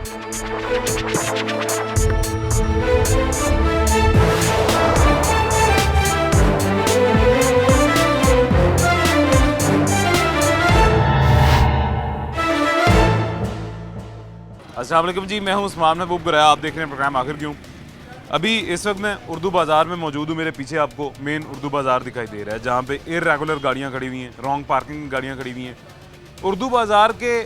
अस्सलाम वालेकुम जी, मैं हूं उस्मान महबूब गुराया। आप देख रहे हैं प्रोग्राम आखिर क्यों। अभी इस वक्त मैं उर्दू बाज़ार में मौजूद हूं। मेरे पीछे आपको मेन उर्दू बाज़ार दिखाई दे रहा है, जहां पे इर्रेगुलर गाड़ियां खड़ी हुई हैं, रॉन्ग पार्किंग गाड़ियां खड़ी हुई हैं। उर्दू बाज़ार के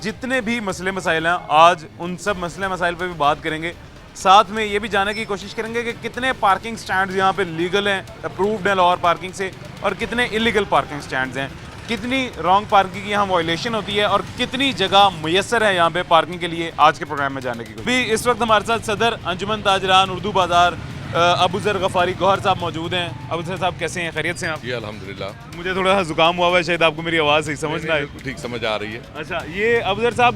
जितने भी मसले मसाइल हैं, आज उन सब मसले मसाइल पर भी बात करेंगे। साथ में ये भी जानने की कोशिश करेंगे कि कितने पार्किंग स्टैंड्स यहाँ पे लीगल हैं, अप्रूव्ड हैं लाहौर पार्किंग से, और कितने इलीगल पार्किंग स्टैंड्स हैं, कितनी रॉन्ग पार्किंग की यहाँ वायलेशन होती है, और कितनी जगह मुयसर है यहाँ पे पार्किंग के लिए। आज के प्रोग्राम में जानने की कोशिश। अभी इस वक्त हमारे साथ सदर अंजुमन ताजरान उर्दू बाज़ार अबू ज़र गफ़ारी गौहर साहब मौजूद हैं। अबू ज़र साहब कैसे हैं, खैरियत से हैं आप? जी अल्हम्दुलिल्लाह। मुझे थोड़ा सा जुकाम हुआ हुआ है, शायद आपको मेरी आवाज़ सही समझ ना आए। ठीक समझ आ रही है। अच्छा, ये अबू ज़र साहब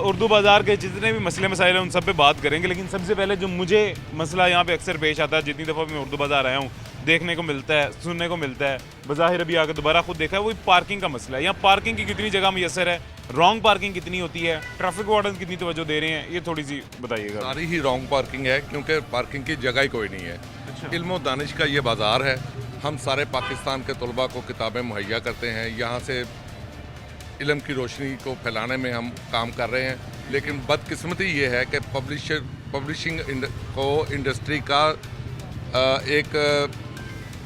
उर्दू बाज़ार के जितने भी मसले मसाइल हैं उन सब पे बात करेंगे, लेकिन सबसे पहले जो मुझे मसला यहाँ पे अक्सर पेश आता है, जितनी दफ़ा मैं उर्दू बाज़ार आया हूँ, देखने को मिलता है, सुनने को मिलता है, बज़ाहिर अभी आकर दोबारा खुद देखा है, वो पार्किंग का मसला है। यहाँ पार्किंग की कितनी जगह मुयसर है, रॉन्ग पार्किंग कितनी होती है, ट्रैफिक वार्डन कितनी तवज्जो दे रहे हैं, ये थोड़ी सी बताइएगा। सारी ही रॉन्ग पार्किंग है, क्योंकि पार्किंग की जगह ही कोई नहीं है। इल्म और दानिश का ये बाज़ार है। हम सारे पाकिस्तान के तलबा को किताबें मुहैया करते हैं, यहाँ से इल्म की रोशनी को फैलाने में हम काम कर रहे हैं। लेकिन बदकिस्मती ये है कि पब्लिशिंग को इंडस्ट्री का एक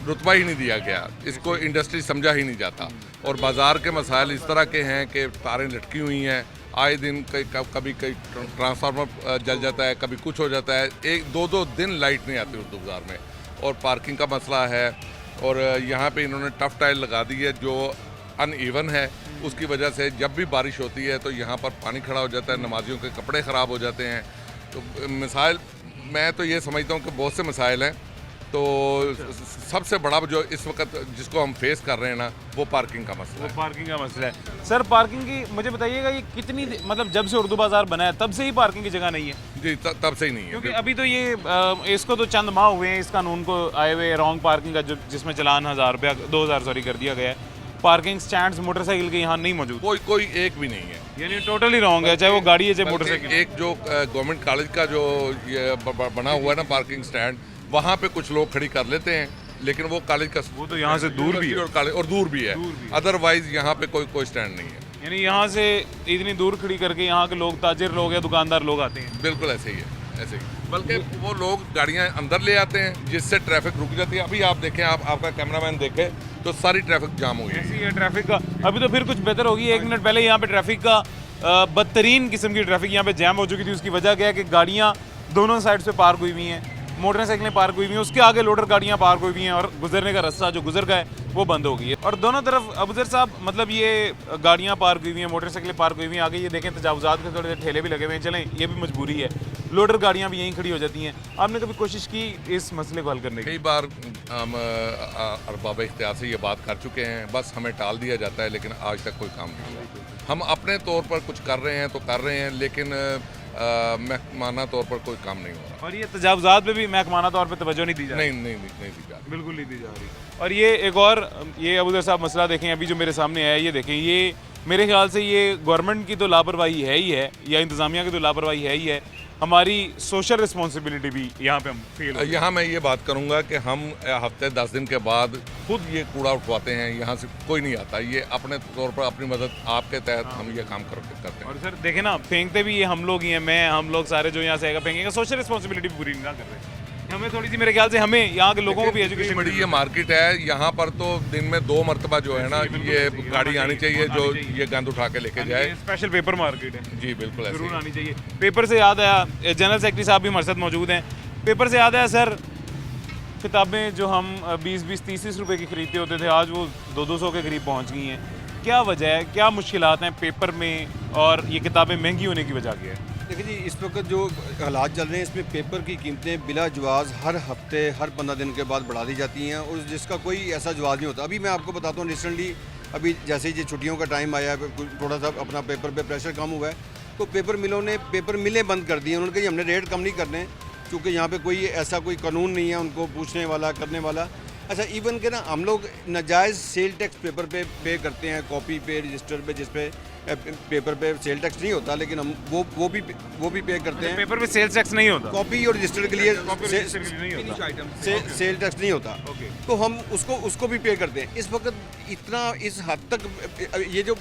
रुतबा ही नहीं दिया गया, इसको इंडस्ट्री समझा ही नहीं जाता। और बाज़ार के मसाइल इस तरह के हैं कि तारें लटकी हुई हैं, आए दिन कभी ट्रांसफार्मर जल जाता है, कभी कुछ हो जाता है, एक दो दिन लाइट नहीं आती उर्दू बाज़ार में। और पार्किंग का मसला है, और यहाँ पे इन्होंने टफ टाइल लगा दी है जो अनइवन है। उसकी वजह से जब भी बारिश होती है तो यहाँ पर पानी खड़ा हो जाता है, नमाजियों के कपड़े ख़राब हो जाते हैं। तो मसाइल, मैं तो ये समझता हूँ कि बहुत से मसाइल हैं। तो सबसे बड़ा जो इस वक्त जिसको हम फेस कर रहे हैं ना, वो पार्किंग का मसला है। पार्किंग का मसला है। सर, पार्किंग की मुझे बताइएगा, ये कितनी मतलब जब से उर्दू बाज़ार बना है तब से ही पार्किंग की जगह नहीं है? जी, तब से ही नहीं है, क्योंकि अभी तो ये इसको तो चंद माह हुए हैं इस कानून को आए हुए, रॉन्ग पार्किंग का, जो जिसमें चलान 2000 सॉरी कर दिया गया है। पार्किंग स्टैंड्स मोटरसाइकिल के यहाँ नहीं मौजूद, कोई एक भी नहीं है, यानी टोटली रॉन्ग है, चाहे वो गाड़ी है चाहे मोटरसाइकिल। एक जो गवर्नमेंट कॉलेज का जो ये बना हुआ है ना पार्किंग स्टैंड, वहाँ पे कुछ लोग खड़ी कर लेते हैं, लेकिन वो कॉलेज का, वो तो यहाँ से दूर भी है और दूर भी है। अदरवाइज यहाँ पे कोई स्टैंड नहीं है। यानी यहाँ से इतनी दूर खड़ी करके यहाँ के लोग, ताजिर लोग या दुकानदार लोग आते हैं। बिल्कुल ऐसे ही है, ऐसे ही। बल्कि वो लोग गाड़ियाँ अंदर ले आते हैं, जिससे ट्रैफिक रुक जाती है। अभी आप देखें, आपका कैमरामैन देखे तो सारी ट्रैफिक जाम हुई है। ऐसी है ट्रैफिक का। अभी तो फिर कुछ बेहतर होगी। 1 मिनट पहले यहाँ पे ट्रैफिक का बदतरीन किस्म की ट्रैफिक यहाँ पे जैम हो चुकी थी। उसकी वजह क्या है कि गाड़ियाँ दोनों साइड से पार्क हुई हुई हैं, मोटरसाइकिलें पार्क हुई हुई हैं, उसके आगे लोडर गाड़ियाँ पार्क हुई हुई हैं, और गुजरने का रास्ता जो गुजर गया है वो बंद हो गई है। और दोनों तरफ अबू ज़र साहब, मतलब ये गाड़ियाँ पार्क हुई हुई हैं, मोटरसाइकिलें पार्क हुई हुई हैं, आगे ये देखें तजावुज़ात के थोड़े ठेले भी लगे हुए हैं। चलें, ये भी मजबूरी है, लोडर गाड़ियाँ भी यहीं खड़ी हो जाती हैं। आपने कभी कोशिश की इस मसले को हल करने की? कई बार हम अरबाब इख्तियार से ये बात कर चुके हैं, बस हमें टाल दिया जाता है, लेकिन आज तक कोई काम नहीं हुआ। हम अपने तौर पर कुछ कर रहे हैं तो कर रहे हैं, लेकिन महकमाना तौर पर कोई काम नहीं हो रहा। और ये तजावुज़ात पे भी महकमाना तौर पे तवज्जो नहीं दी जा रही? नहीं दी जा रही, बिल्कुल नहीं दी जा रही। और ये एक और, ये अबू ज़र साहब मसला देखें, अभी जो मेरे सामने है, ये देखें, ये मेरे ख्याल से ये गवर्नमेंट की तो लापरवाही है ही है, या इंतज़ामिया की तो लापरवाही है ही है। हमारी सोशल रिस्पॉन्सिबिलिटी भी यहाँ पे हम फील हो। यहाँ मैं ये बात करूँगा कि हम हफ्ते 10 दिन के बाद खुद ये कूड़ा उठवाते हैं, यहाँ से कोई नहीं आता। ये अपने तौर पर अपनी मदद आपके तहत हम ये काम करते हैं। और सर देखें ना, फेंकते भी ये हम लोग ही हैं, हम लोग सारे जो यहाँ से आएगा फेंकेंगे। सोशल रिस्पॉन्सिबिलिटी पूरी नहीं कर रहे। हमें थोड़ी सी, मेरे ख्याल से हमें यहाँ के लोगों को भी एजुकेशन। बड़ी ये मार्केट है, यहाँ पर तो दिन में 2 मरतबा जो है ना, ये गाड़ी आनी चाहिए जो ये गंद उठा के लेके जाए। स्पेशल पेपर मार्केट है जी, बिल्कुल जरूर आनी चाहिए। पेपर से याद आया, जनरल सेक्रेटरी साहब भी हमारे साथ मौजूद हैं। पेपर से याद आया सर, किताबें जो हम 20-20, 30-30 रुपए की खरीदते होते थे, आज वो 200-200 के करीब पहुँच गई हैं। क्या वजह है, क्या मुश्किलात हैं पेपर में, और ये किताबें महंगी होने की वजह क्या है? देखिए जी, इस वक्त जो हालात चल रहे हैं, इसमें पेपर की कीमतें बिला जवाज़ हर हफ्ते, हर 15 दिन के बाद बढ़ा दी जाती हैं, और जिसका कोई ऐसा जवाब नहीं होता। अभी मैं आपको बताता हूँ, रिसेंटली अभी जैसे ही छुट्टियों का टाइम आया है, थोड़ा सा अपना पेपर पे प्रेशर कम हुआ है, तो पेपर मिलों ने पेपर मिलें बंद कर दी हैं। उन्होंने कहा हमने रेट कम नहीं करने, क्योंकि यहाँ पे कोई ऐसा कोई कानून नहीं है उनको पूछने वाला, करने वाला। अच्छा, इवन के ना हम लोग नाजायज़ सेल टैक्स पेपर पे करते हैं, कॉपी पे, रजिस्टर पे, जिस पे पेपर पे सेल टैक्स नहीं होता, लेकिन हम वो भी पे करते हैं। पेपर पे सेल्स टैक्स नहीं होता, कॉपी और रजिस्टर्ड के लिए नहीं होता। सेल टैक्स नहीं होता, तो हम उसको भी पे करते हैं। इस वक्त इतना इस हद तक ये जो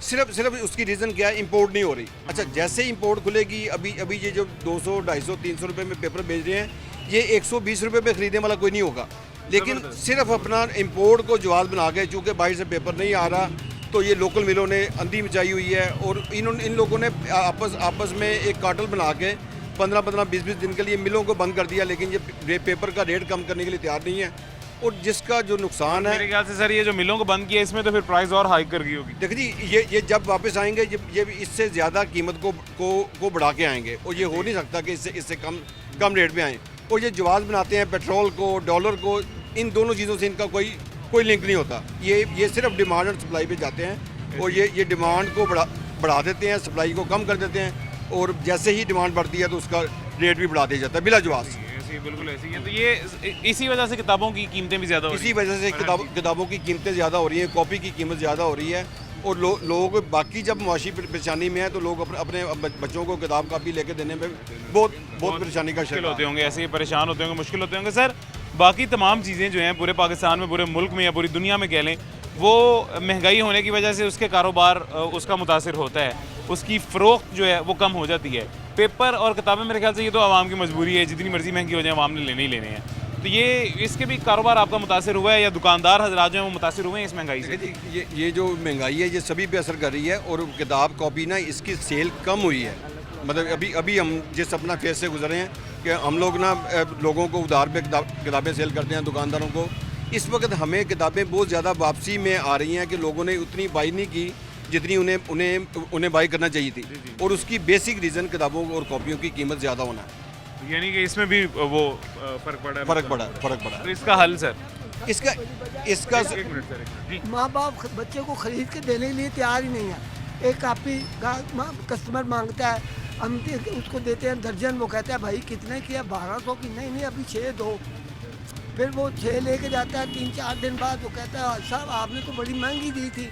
सिर्फ उसकी रीज़न क्या है, इंपोर्ट नहीं हो रही। अच्छा, जैसे ही इंपोर्ट खुलेगी, अभी ये जो 200, 250, 300 रुपये में पेपर बेच रहे हैं, ये 120 रुपये में ख़रीदने वाला कोई नहीं होगा। लेकिन सिर्फ अपना इंपोर्ट को जवाब बना के, चूँकि बाहर से पेपर नहीं आ रहा, तो ये लोकल मिलों ने अंधी मचाई हुई है। और इन लोगों ने आपस में एक कार्टेल बना के 15-15, 20-20 दिन के लिए मिलों को बंद कर दिया, लेकिन ये पेपर का रेट कम करने के लिए तैयार नहीं है। और जिसका जो नुकसान है, मेरे ख्याल से सर ये जो मिलों को बंद किया इसमें तो फिर प्राइस और हाइक कर गई होगी। देखिए जी, ये जब वापस आएंगे, ये इससे ज़्यादा कीमत को बढ़ा के आएंगे, और ये हो नहीं सकता कि इससे कम रेट पे आएँ। और ये जवाब बनाते हैं पेट्रोल को, डॉलर को, इन दोनों चीज़ों से इनका कोई लिंक नहीं होता। ये सिर्फ डिमांड और सप्लाई पे जाते हैं, और ये डिमांड को बढ़ा देते हैं, सप्लाई को कम कर देते हैं, और जैसे ही डिमांड बढ़ती है तो उसका रेट भी बढ़ा दिया जाता है बिला जवाब। बिल्कुल ऐसी है। तो ये इसी वजह से किताबों की कीमतें भी ज़्यादा हो रही हैं। इसी वजह से किताबों की कीमतें ज़्यादा हो रही हैं, कॉपी की कीमत ज़्यादा हो रही है। और लोग बाकी जब मुआशी परेशानी में है, तो लोग अपने बच्चों को किताब कापी लेके देने में बहुत परेशानी का शिकार होते होंगे, ऐसे ही परेशान होते होंगे, मुश्किल होते होंगे। सर, बाकी तमाम चीज़ें जो हैं पूरे पाकिस्तान में, पूरे मुल्क में या पूरी दुनिया में कह लें, वो महंगाई होने की वजह से उसके कारोबार उसका मुतासिर होता है, उसकी फ़रोख्त जो है वो कम हो जाती है। पेपर और किताबें मेरे ख्याल से ये तो आवाम की मजबूरी है, जितनी मर्जी महंगी हो जाए आवाम ने लेने ही लेने हैं। तो ये इसके भी कारोबार आपका मुतासिर हुआ है, या दुकानदार हजरात जो हैं वो मुतासिर हुए हैं इस महंगाई से? ये जो महंगाई है, ये सभी पे असर कर रही है। और किताब कॉपी ना, इसकी सेल कम हुई है। मतलब अभी हम जिस अपना फेज से गुजरे हैं कि हम लोग ना लोगों को उधार पे किताबें सेल करते हैं, दुकानदारों को। इस वक्त हमें किताबें बहुत ज़्यादा वापसी में आ रही हैं कि लोगों ने उतनी बाई नहीं की जितनी उन्हें बाई करना चाहिए थी। और उसकी बेसिक रीज़न किताबों और कॉपियों की कीमत ज़्यादा होना है। यानी कि इसमें भी वो फ़र्क पड़ा है। तो इसका हल सर, इसका एक मिनट सर, जी। माँ बाप बच्चे को खरीद के देने के लिए तैयार ही नहीं है। एक कापी कस्टमर मांगता है, हम उसको देते हैं दर्जन, वो कहता है भाई कितने की है, 1200 की? नहीं अभी 6 दो। फिर वो 6 लेके जाता है, 3-4 दिन बाद वो कहता है साहब आपने तो बड़ी महंगी दी थी,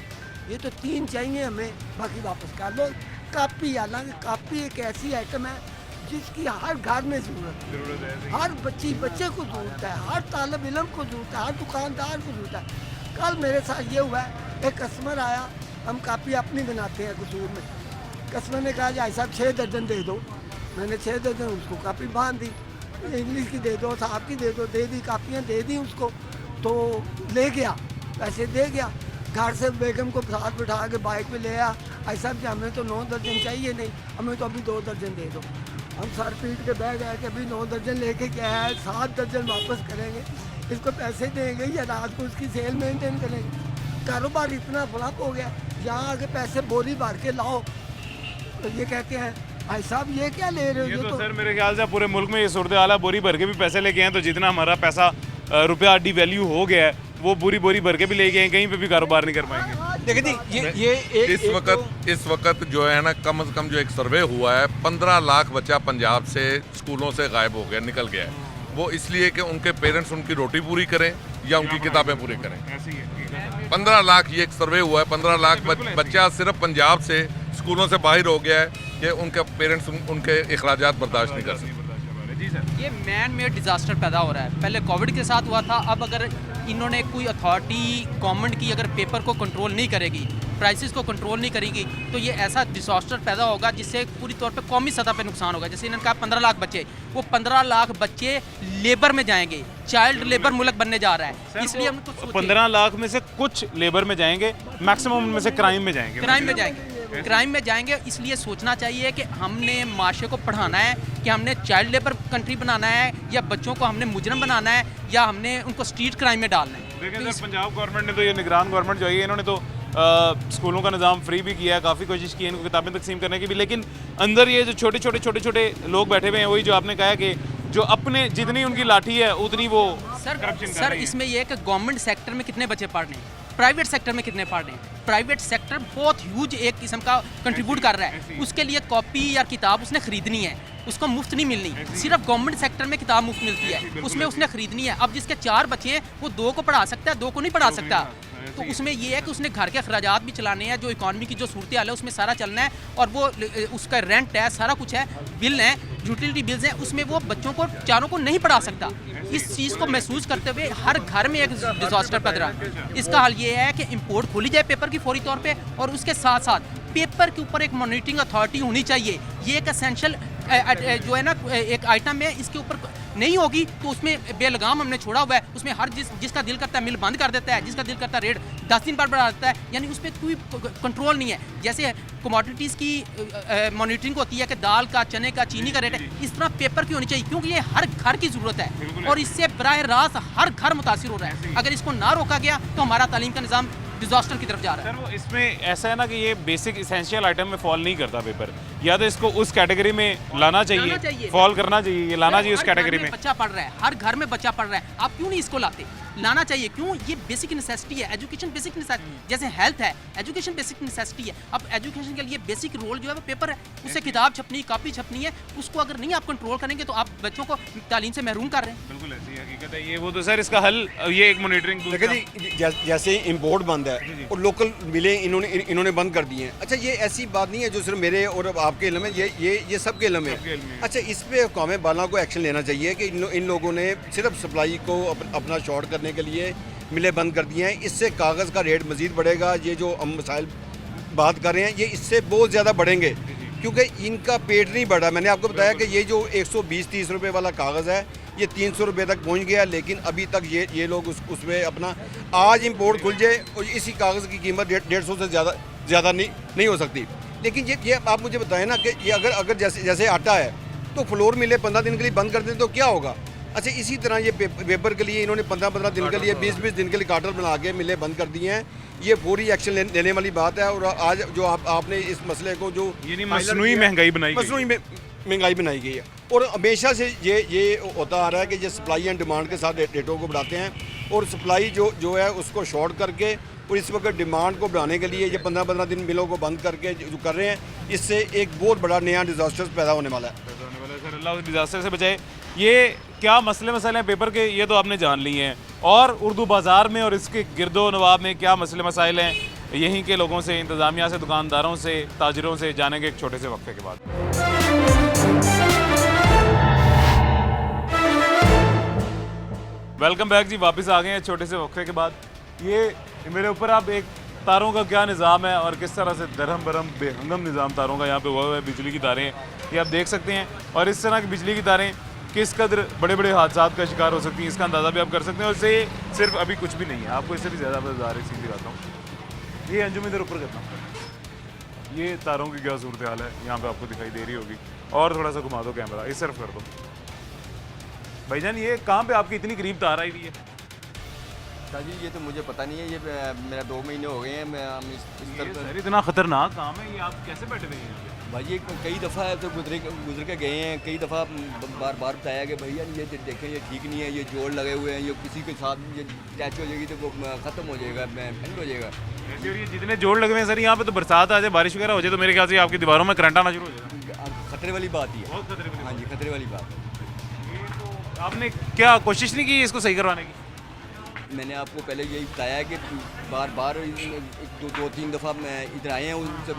ये तो 3 चाहिए हमें, बाकी वापस कर दो। कापी, हालांकि कापी एक ऐसी आइटम है जिसकी हर घर में ज़रूरत है, हर बच्चे को ज़रूरत है, हर तालिब इल्म को ज़रूरत है, हर दुकानदार को ज़रूरत है। कल मेरे साथ ये हुआ है, एक कस्टमर आया, हम कापी अपनी बनाते हैं कसूर में। कस्टमर ने कहा भाई साहब 6 दर्जन दे दो। मैंने 6 दर्जन उसको कापी बांध दी, इंग्लिश की दे दो, साहब की दे दो, दे दी, कापियाँ दे दी उसको। तो ले गया, पैसे दे गया। घर से बेगम को साथ बिठा के बाइक पे ले आया, ऐसा कि हमें तो 9 दर्जन चाहिए नहीं, हमें तो अभी 2 दर्जन दे दो। हम सर पीट के बैठ गए कि अभी 9 दर्जन लेके क्या है, 7 दर्जन वापस करेंगे, इसको पैसे देंगे या रात को उसकी सेल मेंटेन करेंगे। कारोबार इतना फ्लॉप हो गया, यहाँ आके पैसे बोरी भर के लाओ तो ये कहते हैं भाई साहब ये क्या ले रहे हो? ये तो सर मेरे ख्याल से पूरे मुल्क में ये सूरत हाल है, बोरी भर के भी पैसे लेके हैं, तो जितना हमारा पैसा रुपया डिवैल्यू हो गया है वो बोरी भर के भी ले गए हैं, कहीं पे भी कारोबार नहीं कर पाएंगे। देखिए जी, ये इस वक्त जो है ना, कम से कम जो एक सर्वे हुआ है, 15 लाख बच्चा पंजाब से स्कूलों से गायब हो गया, निकल गया है। वो इसलिए कि उनके पेरेंट्स उनकी रोटी पूरी करें या उनकी किताबें पूरी करें। 15 लाख, ये एक सर्वे हुआ है, 15 लाख बच्चा सिर्फ पंजाब से स्कूलों से बाहर हो गया है कि उनके पेरेंट्स उनके अखराजात बर्दाश्त नहीं कर सकते। ये मैन मेड डिज़ास्टर पैदा हो रहा है। पहले कोविड के साथ हुआ था, अब अगर इन्होंने कोई अथॉरिटी गवर्नमेंट की अगर पेपर को कंट्रोल नहीं करेगी, प्राइसेस को कंट्रोल नहीं करेगी, तो ये ऐसा डिज़ास्टर पैदा होगा जिससे पूरी तौर पे कौमी सतह पे नुकसान होगा। जैसे इन्होंने कहा 15 लाख बच्चे, वो 15 लाख बच्चे लेबर में जाएंगे, चाइल्ड लेबर मुल्क बनने जा रहा है। इसलिए हम कुछ 15 लाख में से कुछ लेबर में जाएंगे, मैक्सिमम में से क्राइम में जाएंगे। क्राइम में जाएंगे। इसलिए सोचना चाहिए कि हमने माशरे को पढ़ाना है कि हमने चाइल्ड लेबर कंट्री बनाना है, या बच्चों को हमने मुजरम बनाना है, या हमने उनको स्ट्रीट क्राइम में डालना है। देखें सर, पंजाब गवर्नमेंट ने तो, ये निगरान गवर्नमेंट जो है, इन्होंने तो स्कूलों का निज़ाम फ्री भी किया है, काफ़ी कोशिश की है इनको किताबें तकसीम करने की भी, लेकिन अंदर ये जो छोटे छोटे लोग बैठे हुए हैं, वही जो आपने कहा कि जो अपने जितनी उनकी लाठी है उतनी वो सर इसमें यह है कि गवर्नमेंट सेक्टर में कितने बच्चे पढ़ रहे हैं, प्राइवेट सेक्टर में कितने पढ़ रहे हैं। प्राइवेट सेक्टर बहुत ह्यूज एक किस्म का कंट्रीब्यूट कर रहा है, उसके लिए कॉपी या किताब उसने खरीदनी है, उसको मुफ्त नहीं मिलनी। सिर्फ गवर्नमेंट सेक्टर में किताब मुफ्त मिलती है, उसमें उसने खरीदनी है। अब जिसके 4 बच्चे हैं वो 2 को पढ़ा सकता है, 2 को नहीं पढ़ा सकता। तो उसमें ये है कि उसने घर के अखराजात भी चलाने हैं, जो इकॉनमी की जो सूरत हाल है उसमें सारा चलना है, और वो उसका रेंट है, सारा कुछ है, बिल है, यूटिलिटी बिल्स हैं, उसमें वो बच्चों को चारों को नहीं पढ़ा सकता। इस चीज़ को महसूस करते हुए हर घर में एक डिजास्टर पड़ रहा है। इसका हल ये है कि इंपोर्ट खोली जाए पेपर की फौरी तौर पे, और उसके साथ साथ पेपर के ऊपर एक मॉनिटरिंग अथॉरिटी होनी चाहिए। ये एक एसेंशियल जो है ना एक आइटम है, इसके ऊपर नहीं होगी तो उसमें बेलगाम हमने छोड़ा हुआ है, उसमें हर जिसका दिल करता है मिल बंद कर देता है, जिसका दिल करता है रेट 10 दिन बाद बढ़ा देता है, यानी उस पर कोई कंट्रोल नहीं है। जैसे कमोडिटीज़ की मॉनिटरिंग होती है कि दाल का, चने का, चीनी का रेट है, इस तरह पेपर की होनी चाहिए, क्योंकि ये हर घर की ज़रूरत है और इससे बराह रास्त हर घर मुतासिर हो रहा है। अगर इसको ना रोका गया तो हमारा तालीम का निज़ाम डिजास्टर की तरफ जा रहा है। सर वो इसमें ऐसा है ना कि ये बेसिक इसेंशियल आइटम में फॉल नहीं करता पेपर, या तो इसको उस कैटेगरी में लाना चाहिए, फॉल करना चाहिए, ये लाना चाहिए उस कैटेगरी में। बच्चा पढ़ रहा है, हर घर में बच्चा पढ़ रहा है, आप क्यों नहीं इसको लाते? लाना चाहिए, क्यों? ये बेसिक नेसेसिटी है, एजुकेशन बेसिक नेसेसिटी, जैसे हेल्थ है, एजुकेशन बेसिक नेसेसिटी है। अब एजुकेशन के लिए बेसिक रोल जो है वो पेपर है, उससे किताब छपनी, कॉपी छपनी है, उसको अगर नहीं आप कंट्रोल करेंगे तो आप बच्चों को तालीम से महरूम कर रहे हैं। बिल्कुल ऐसी हकीकत है ये। वो तो सर इसका हल ये एक मॉनिटरिंग देखिए जी, जैसे इंपोर्ट बंद है और लोकल मिले इन्होंने बंद कर दिए हैं। अच्छा, ये ऐसी बात नहीं है जो सिर्फ मेरे और आपके इल्म है, ये सबके इल्म है। अच्छा, इस पे कौमे बाला को एक्शन लेना चाहिए कि इन लोगों ने सिर्फ सप्लाई को अपना शॉर्ट करने के लिए मिलें बंद कर दिए हैं। इससे कागज़ का रेट मज़ीद बढ़ेगा। ये जो हम मसाइल बात कर रहे हैं ये इससे बहुत ज़्यादा बढ़ेंगे, क्योंकि इनका पेट नहीं बढ़ा। मैंने आपको बताया कि ये जो 120-30 रुपये वाला कागज़ है ये 300 रुपये तक पहुंच गया, लेकिन अभी तक ये लोग उसमें अपना आज इंपोर्ट खुल जाए और इसी कागज़ की कीमत 150 से ज़्यादा नहीं हो सकती। लेकिन ये आप मुझे बताएं ना कि ये अगर जैसे आटा है तो फ्लोर मिले 15 दिन के लिए बंद कर दें तो क्या होगा? अच्छा, इसी तरह ये पेपर के लिए इन्होंने 15-15 दिन के लिए 20-20 दिन के लिए कार्टर बना के मिले बंद कर दिए हैं। ये पूरी एक्शन लेने वाली बात है। और आज जो आपने इस मसले को जो मसनूई महंगाई बनाई गई है, और हमेशा से ये होता आ रहा है कि ये सप्लाई एंड डिमांड के साथ रेटों को बढ़ाते हैं, और सप्लाई जो है उसको शॉर्ट करके और इस वक्त डिमांड को बढ़ाने के लिए ये 15-15 दिन मिलों को बंद करके जो कर रहे हैं, इससे एक बहुत बड़ा नया डिजास्टर पैदा होने वाला है। सर अल्लाह उस डिजास्टर से बचाए। ये क्या मसले हैं पेपर के, ये तो आपने जान लिए हैं, और उर्दू बाज़ार में और इसके गिरदो नवाब में क्या मसले मसाइल हैं, यहीं के लोगों से, इंतज़ामिया से, दुकानदारों से, ताजिरों से जानेंगे एक छोटे से वक्फे के बाद। वेलकम बैक जी, वापस आ गए हैं छोटे से वक्फे के बाद। ये मेरे ऊपर आप एक तारों का क्या निज़ाम है और किस तरह से दरहम बरहम बेहंगम निज़ाम तारों का यहाँ पे हुआ है। बिजली की तारें ये आप देख सकते हैं, और इस तरह की बिजली की तारें किस कदर बड़े बड़े हादसा का शिकार हो सकती हैं, इसका अंदाज़ा भी आप कर सकते हैं। और इससे सिर्फ अभी कुछ भी नहीं है, आपको इससे भी ज़्यादा बता रही सीधी बात हूँ। ये अंजुम इधर ऊपर करता हूँ, ये तारों की क्या सूरत हाल है यहाँ पे आपको दिखाई दे रही होगी। और थोड़ा सा घुमा दो कैमरा, इस तरफ कर दो भाईजान। ये कहाँ पे आपकी इतनी करीब तार आई हुई है? जी ये तो मुझे पता नहीं है, ये मेरा 2 महीने हो गए हैं, मैं इस तरफ। सर इतना खतरनाक काम है, ये आप कैसे बैठे हुए हैं? भाई ये कई दफ़ा तो गुजर के गए हैं, कई दफ़ा बार बताया कि भैया ये देखें ये ठीक नहीं है, ये जोड़ लगे हुए हैं, ये किसी के साथ ये टैच हो जाएगी तो वो ख़त्म हो जाएगा, एंड हो जाएगा। ये जितने जोड़ लगे हुए हैं सर यहाँ पे, तो बरसात आ जाए, बारिश वगैरह हो जाए तो मेरे ख्याल से आपकी दीवारों में करंट आना शुरू हो जाएगा। खतरे वाली बात ही है, बहुत खतरे वाली। हाँ जी, खतरे वाली बात है। ये तो आपने क्या कोशिश नहीं की इसको सही करवाने की? मैंने आपको पहले यही बताया है कि बार 2-3 दफ़ा मैं इधर आए हैं, उनसे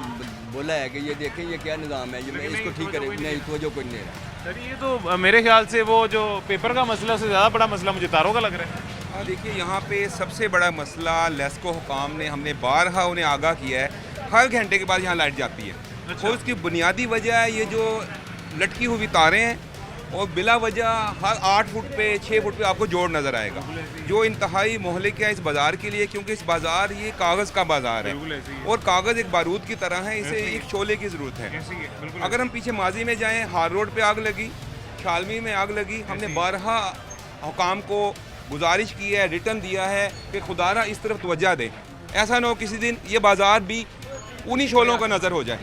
बोला है कि ये देखें ये क्या निज़ाम है, ये मैं इसको ठीक करें, नहीं तवज्जो कोई नहीं रहा। सर ये तो मेरे ख्याल से वो जो पेपर का मसला उससे ज़्यादा बड़ा मसला मुझे तारों का लग रहा है। हाँ देखिए, यहाँ पे सबसे बड़ा मसला लेस्को हुकाम ने, हमने बारहा उन्हें आगाह किया है, हर घंटे के बाद यहाँ लाइट जाती है। अच्छा। और उसकी बुनियादी वजह है ये जो लटकी हुई तारें हैं, और बिला वजह हर 8 फुट पे 6 फुट पे आपको जोड़ नज़र आएगा, जो इंतहाई मोहलिक है इस बाज़ार के लिए, क्योंकि इस बाज़ार ये कागज़ का बाज़ार है और कागज़ एक बारूद की तरह है, इसे एक शोले की ज़रूरत है। अगर हम पीछे माजी में जाएँ, हार रोड पे आग लगी, शालमी में आग लगी, हमने बारहा हुकाम को गुजारिश की है, रिटर्न दिया है कि खुदारा इस तरफ तवज्जो दें, ऐसा ना हो किसी दिन ये बाज़ार भी उन्हीं शोलों का नज़र हो जाए,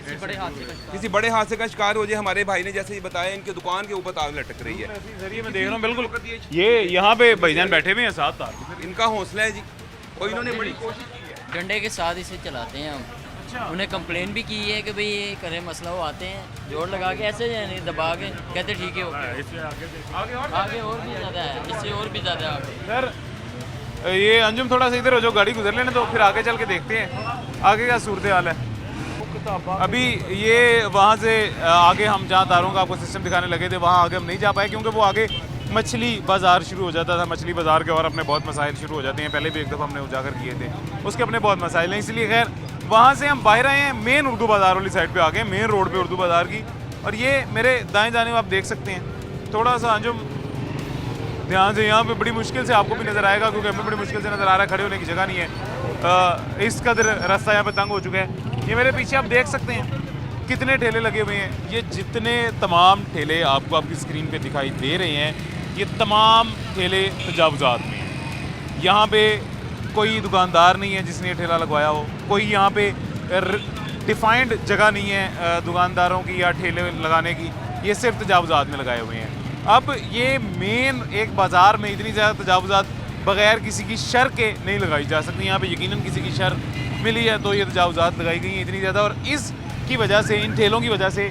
किसी बड़े हादसे का शिकार हो जाए। हमारे भाई ने जैसे ही बताया, इनके दुकान के ऊपर तार लटक रही है। सर मैं देख रहा हूँ बिल्कुल, ये यहाँ पे भाईजान बैठे हुए हैं 7 तार, इनका हौसला है जी, और इन्होंने बड़ी कोशिश की है। डंडे के साथ इसे चलाते हैं हम। अच्छा। उन्हें कंप्लेन भी की है कि भाई ये करें मसला, वो आते हैं जोड़ लगा के ऐसे यानी दबा के कहते ठीक है, ओके। आगे और भी ज़्यादा है, इससे और भी ज़्यादा है आगे। सर ये अंजुम थोड़ा सा इधर हो जाओ, गाड़ी गुजर लेने तो फिर आगे चल के देखते हैं आगे क्या सूरत हाल है। अभी ये वहाँ से आगे हम जहाँ तारों का आपको सिस्टम दिखाने लगे थे वहाँ आगे हम नहीं जा पाए क्योंकि वो आगे मछली बाज़ार शुरू हो जाता था। मछली बाज़ार के और अपने बहुत मसाइल शुरू हो जाते हैं, पहले भी एक दफ़ा हमने उजागर किए थे, उसके अपने बहुत मसाइल हैं। इसलिए खैर वहाँ से हम बाहर आए हैं, मेन उर्दू बाज़ार वाली साइड पे आ गए, मेन रोड पे उर्दू बाज़ार की। और ये मेरे दाएं जाने में आप देख सकते हैं, थोड़ा सा अंजुम ध्यान से, यहाँ पे बड़ी मुश्किल से आपको भी नज़र आएगा क्योंकि हमें बड़ी मुश्किल से नज़र आ रहा है, खड़े होने की जगह नहीं है, इस कदर रास्ता यहाँ पे तंग हो चुका है। ये मेरे पीछे आप देख सकते हैं कितने ठेले लगे हुए हैं। ये जितने तमाम ठेले आपको आपकी स्क्रीन पे दिखाई दे रहे हैं, ये तमाम ठेले तजावुज़ात में हैं। यहाँ पे कोई दुकानदार नहीं है जिसने ये ठेला लगवाया हो, कोई यहाँ पे डिफाइंड जगह नहीं है दुकानदारों की या ठेले लगाने की, ये सिर्फ तजावुज़ात में लगाए हुए हैं। अब ये मेन एक बाज़ार में इतनी ज़्यादा तजावुज़ात बग़ैर किसी की शर के नहीं लगाई जा सकती। यहाँ पे यकीनन किसी की शर मिली है तो ये तजावुज़ात लगाई गई हैं इतनी ज़्यादा, और इसकी वजह से, इन ठेलों की वजह से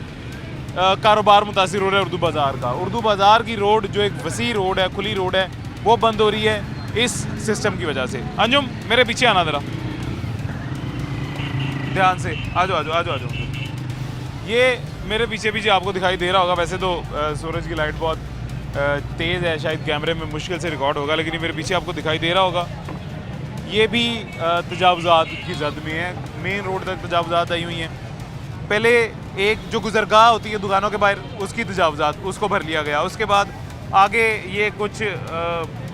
कारोबार मुतासिर हो रहा है उर्दू बाज़ार का। उर्दू बाज़ार की रोड जो एक वसी रोड है, खुली रोड है, वो बंद हो रही है इस सिस्टम की वजह से। अंजुम मेरे पीछे आना ज़रा, ध्यान से आ जाओ आ जाओ आ जाओ आ जाओ। ये मेरे पीछे पीछे आपको दिखाई दे रहा होगा, वैसे तो सूरज की लाइट बहुत तेज़ है, शायद कैमरे में मुश्किल से रिकॉर्ड होगा, लेकिन ये मेरे पीछे आपको दिखाई दे रहा होगा, ये भी तजावुज़ात की जद में है। मेन रोड तक तजावुज़ात आई हुई हैं। पहले एक जो गुजरगाह होती है दुकानों के बाहर, उसकी तजावुज़ात, उसको भर लिया गया। उसके बाद आगे ये कुछ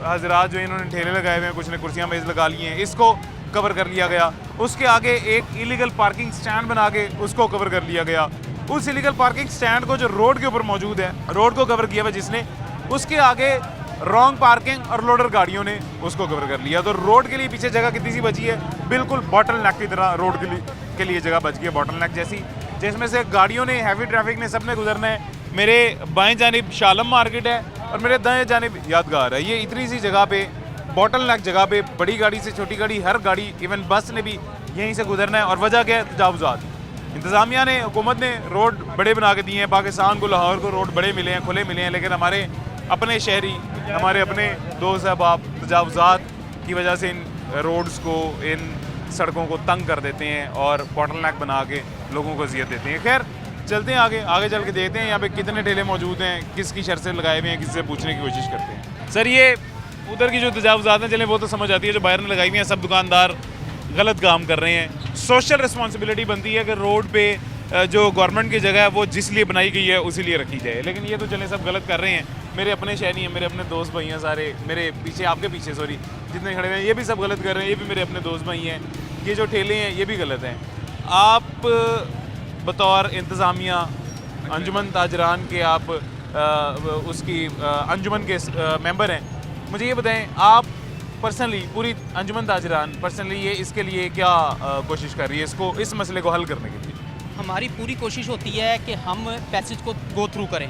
हजरात जो इन्होंने ठेले लगाए हुए हैं, कुछ ने कुर्सियाँ मेज़ लगा ली हैं, इसको कवर कर लिया गया। उसके आगे एक इलीगल पार्किंग स्टैंड बना के उसको कवर कर लिया गया। उस इलीगल पार्किंग स्टैंड को जो रोड के ऊपर मौजूद है, रोड को कवर किया हुआ जिसने, उसके आगे रॉन्ग पार्किंग और लोडर गाड़ियों ने उसको कवर कर लिया। तो रोड के लिए पीछे जगह कितनी सी बची है, बिल्कुल बॉटल नेक की तरह रोड के लिए जगह बच गई है, बॉटल नेक जैसी, जिसमें से गाड़ियों ने, हैवी ट्रैफिक ने, सबने गुजरना है। मेरे बाएं जानिब शालम मार्केट है और मेरे दाएं जानिब यादगार है। ये इतनी सी जगह पे, बॉटल नेक जगह पे, बड़ी गाड़ी से छोटी गाड़ी, हर गाड़ी, इवन बस ने भी यहीं से गुजरना है। और वजह क्या है? तजावुज़ात। इंतज़ामिया ने, हुकूमत ने रोड बड़े बना के दिए हैं। पाकिस्तान को, लाहौर को रोड बड़े मिले हैं, खुले मिले हैं, लेकिन हमारे अपने शहरी, हमारे अपने दोस्त अहबाब तजावुज़ात की वजह से इन रोड्स को, इन सड़कों को तंग कर देते हैं और बॉटल नेक बना के लोगों को अजियत देते हैं। खैर चलते हैं आगे, आगे चल के देखते हैं यहाँ पे कितने ठेले मौजूद हैं, किसकी शर्त से लगाए हुए हैं, किससे पूछने की कोशिश करते हैं। सर ये उधर की जो तजावुज़ात हैं, चलें वो तो समझ आती है, जो बाहर में लगाई हुई हैं, सब दुकानदार गलत काम कर रहे हैं। सोशल रिस्पॉन्सिबिलिटी बनती है कि रोड पे जो गवर्नमेंट की जगह है वो जिस लिए बनाई गई है उसी लिए रखी जाए, लेकिन ये तो चलें सब गलत कर रहे हैं। मेरे अपने शहरी हैं, मेरे अपने दोस्त भाई हैं सारे, मेरे पीछे, आपके पीछे सॉरी, जितने खड़े हैं ये भी सब गलत कर रहे हैं, ये भी मेरे अपने दोस्त भाई हैं। ये जो ठेले हैं ये भी गलत हैं। आप बतौर इंतज़ामिया अंजुमन ताजरान के, आप उसकी अंजुमन के मेंबर हैं, मुझे ये बताएं आप पर्सनली, पूरी अंजुमन ताजरान पर्सनली ये इसके लिए क्या कोशिश कर रही है, इसको, इस मसले को हल करने के लिए? हमारी पूरी कोशिश होती है कि हम पैसेज को गो थ्रू करें।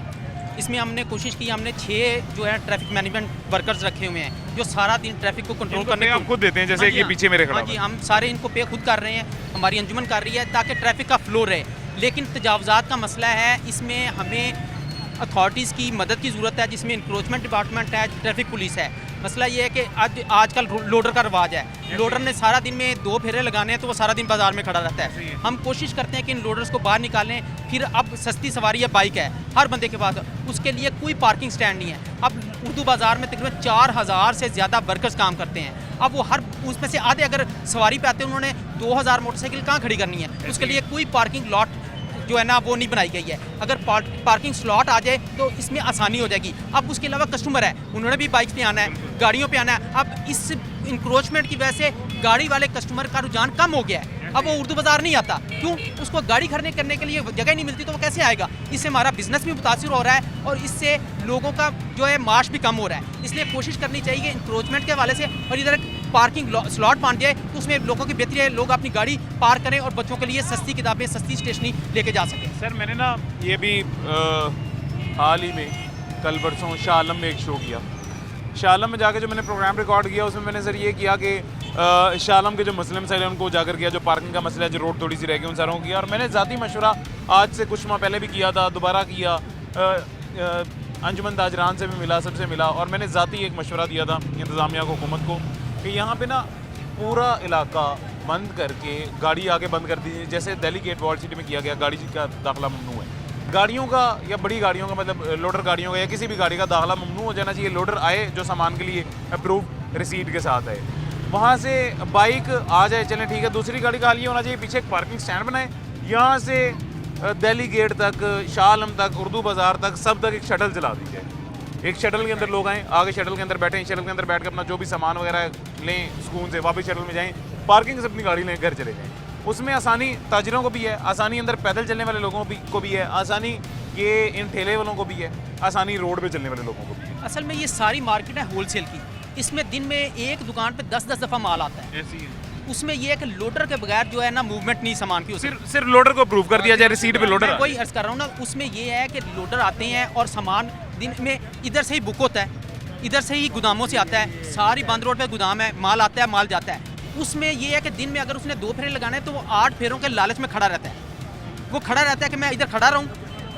इसमें हमने कोशिश की, हमने 6 जो है ट्रैफिक मैनेजमेंट वर्कर्स रखे हुए हैं जो सारा दिन ट्रैफिक को कंट्रोल करने आप खुद देते हैं, जैसे कि पीछे मेरे खड़ा। हाँ जी, हम सारे इनको पे खुद कर रहे हैं, हमारी अंजुमन कर रही है ताकि ट्रैफिक का फ्लो रहे। लेकिन तजावुज़ात का मसला है, इसमें हमें अथॉरिटीज़ की मदद की ज़रूरत है, जिसमें इंक्रोचमेंट डिपार्टमेंट है, ट्रैफिक पुलिस है। मसला ये है कि आजकल लोडर का रवाज है, लोडर ने सारा दिन में 2 फेरे लगाने हैं तो वो सारा दिन बाजार में खड़ा रहता है। हम कोशिश करते हैं कि इन लोडर्स को बाहर निकालें। फिर अब सस्ती सवारी या बाइक है हर बंदे के पास, उसके लिए कोई पार्किंग स्टैंड नहीं है। अब उर्दू बाज़ार में तकरीबन 4000 से ज़्यादा वर्कर्स काम करते हैं। अब वो हर उसमें से आधे अगर सवारी पे आते हैं, उन्होंने 2000 मोटरसाइकिल कहाँ खड़ी करनी है, उसके लिए कोई पार्किंग लॉट जो है ना वो नहीं बनाई गई है। अगर पार्किंग स्लॉट आ जाए तो इसमें आसानी हो जाएगी। अब उसके अलावा कस्टमर है, उन्होंने भी बाइक्स पे आना है, गाड़ियों पे आना है। अब इस इंक्रोचमेंट की वजह से गाड़ी वाले कस्टमर का रुझान कम हो गया है। अब वो उर्दू बाज़ार नहीं आता, क्यों? उसको गाड़ी खरीदने करने के लिए जगह नहीं मिलती, तो वो कैसे आएगा? इससे हमारा बिजनेस भी मुतासिर हो रहा है और इससे लोगों का जो है मार्श भी कम हो रहा है। इसलिए कोशिश करनी चाहिए इंक्रोचमेंट के हवाले से, और इधर पार्किंग स्लॉट बन जाए तो उसमें लोगों की बेहतरी है, लोग अपनी गाड़ी पार्क करें और बच्चों के लिए सस्ती किताबें, सस्ती स्टेशनरी लेके जा सकें। सर मैंने ना ये भी हाल ही में, कल परसों शाह आलम में एक शो किया। शाह आलम में जाके जो मैंने प्रोग्राम रिकॉर्ड किया, उसमें मैंने सर ये किया कि शाह आलम के जो मसले मसाइल हैं उनको उजागर किया, जो पार्किंग का मसला है, जो रोड थोड़ी सी रह गई, उन सारों को किया। और मैंने ज़ाती मशवरा आज से कुछ माह पहले भी किया था, दोबारा किया, अंजुमन ताजरान से भी मिला, सबसे मिला, और मैंने ज़ाती एक मशवरा दिया था इंतज़ामिया को, हुकूमत को, कि यहाँ पे ना पूरा इलाका बंद करके गाड़ी आगे बंद कर दी, जैसे दिल्ली गेट वॉल सिटी में किया गया, गाड़ी का दाखिला ममनू है। गाड़ियों का या बड़ी गाड़ियों का मतलब लोडर गाड़ियों का या किसी भी गाड़ी का दाखिला ममनू हो जाना चाहिए। लोडर आए जो सामान के लिए अप्रूव रिसीट के साथ है, वहाँ से बाइक आ जाए, चलें ठीक है। दूसरी गाड़ी का हाल ये होना चाहिए पीछे एक पार्किंग स्टैंड बनाए, यहाँ से दिल्ली गेट तक, शाह आलम तक, उर्दू बाज़ार तक, सब तक एक शटल चला दी जाए। एक शटल के अंदर लोग आएँ, आगे शटल के अंदर बैठें, शटल के अंदर बैठ कर अपना जो भी सामान वगैरह लें सुकून से, वापस शटल में जाएँ, पार्किंग से अपनी गाड़ी लें, घर चले जाएँ। उसमें आसानी ताजिरों को भी है, आसानी अंदर पैदल चलने वाले लोगों को भी है, आसानी ये इन ठेले वालों को भी है, आसानी रोड पे चलने वाले लोगों को भी है। असल में ये सारी मार्केट है होलसेल की, इसमें दिन में एक दुकान पे 10-10 दफ़ा माल आता है। ऐसी है। उसमें ये है कि लोडर के बगैर जो है ना मूवमेंट नहीं सामान की। सिर्फ लोडर को अप्रूव कर दिया जाए, रिसीट पे लोडर। मैं वही अर्ज कर रहा हूँ ना, उसमें ये है कि लोडर आते हैं और सामान दिन में इधर से ही बुक होता है, इधर से ही गोदामों से आता है, सारी बंद रोड पे गोदाम है, माल आता है, माल जाता है। उसमें ये है कि दिन में अगर उसने 2 फेरे लगाने हैं तो वो 8 फेरों के लालच में खड़ा रहता है। वो खड़ा रहता है कि मैं इधर खड़ा रहूँ,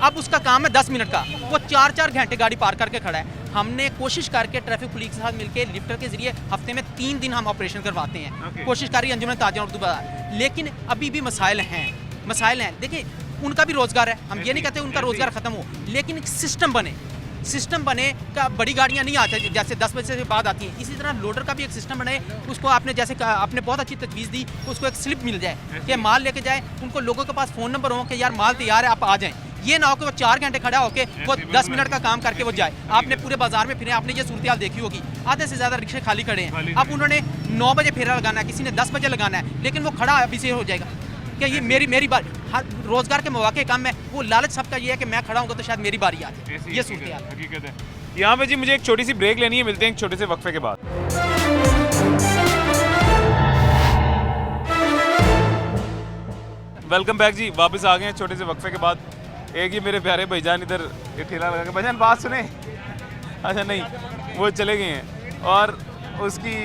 अब उसका काम है 10 मिनट का, वो 4-4 घंटे गाड़ी पार करके खड़ा है। हमने कोशिश करके ट्रैफिक पुलिस के साथ मिलकर लिफ्टर के जरिए हफ्ते में 3 दिन हम ऑपरेशन करवाते हैं। कोशिश करी अंजुमन ताजिर उर्दू बाजार, लेकिन अभी भी मसाइल हैं। देखिए उनका भी रोज़गार है, हम ये नहीं कहते उनका रोज़गार ख़त्म हो, लेकिन एक सिस्टम बने का बड़ी गाड़ियाँ नहीं आती जैसे 10 बजे से बाद आती हैं। इसी तरह लोडर का भी एक सिस्टम बने, उसको आपने जैसे आपने बहुत अच्छी तजवीज़ दी, उसको एक स्लिप मिल जाए कि माल लेके जाए, उनको लोगों के पास फ़ोन नंबर हो कि यार माल तैयार है आप आ जाएं। ये ना हो कि वो 4 घंटे खड़ा होके वो 10 मिनट का काम करके वो जाए। आपने पूरे बाजार में फिरे, आपने ये सूरत हाल देखी होगी, आधे से ज़्यादा रिक्शे खाली खड़े हैं। अब उन्होंने 9 बजे फेरा लगाना है, किसी ने 10 बजे लगाना है, लेकिन वो खड़ा अभी से हो जाएगा कि ये मेरी बात। हर रोज़गार के मौके कम है, वो लालच सबका ये है कि मैं खड़ा हूँ तो शायद मेरी बारी आ जाए। ये सूरत हाल हकीकत है। यहाँ पे जी मुझे एक छोटी सी ब्रेक लेनी है, मिलते हैं एक छोटे से वक्फे के बाद। वेलकम बैक जी, वापस आ गए हैं छोटे से वक्फे के बाद। एक ही मेरे प्यारे भाईजान इधर एक ठेला लगा के, भाईजान बात सुने, अच्छा नहीं वो चले गए हैं और उसकी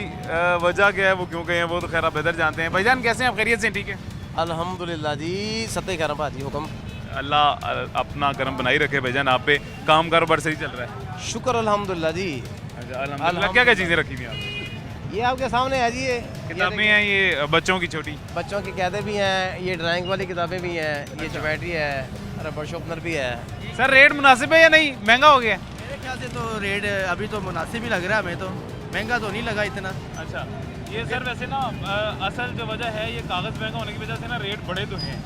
वजह क्या है, वो क्यों गए हैं, वो तो खैर आप बेहतर जानते हैं। भाईजान कैसे हैं आप, खैरियत से? ठीक है अल्हम्दुलिल्लाह जी, सत्य करम भाजी हुक्म। अल्लाह अपना करम बनाई रखे भाईजान, आप पे काम कारोबार सही चल रहा है? शुक्र अल्हम्दुलिल्लाह जी। अच्छा अल्हम्दुलिल्लाह। क्या क्या चीज़ें रखी हुई हैं आपने? ये आपके सामने है जी, ये किताबें हैं, ये बच्चों की छोटी, बच्चों की किताबें भी हैं, ये ड्राइंग वाली किताबें भी हैं, ये ज्योमेट्री है, रबर शॉर्पनर भी है। सर रेट मुनासिब है या नहीं, महंगा हो गया? मेरे ख्याल से तो रेट अभी तो मुनासिब ही लग रहा है हमें, तो महंगा तो नहीं लगा इतना। अच्छा ये सर वैसे ना असल जो वजह है, ये कागज़ महंगा होने की वजह से ना रेट बढ़े तो हैं,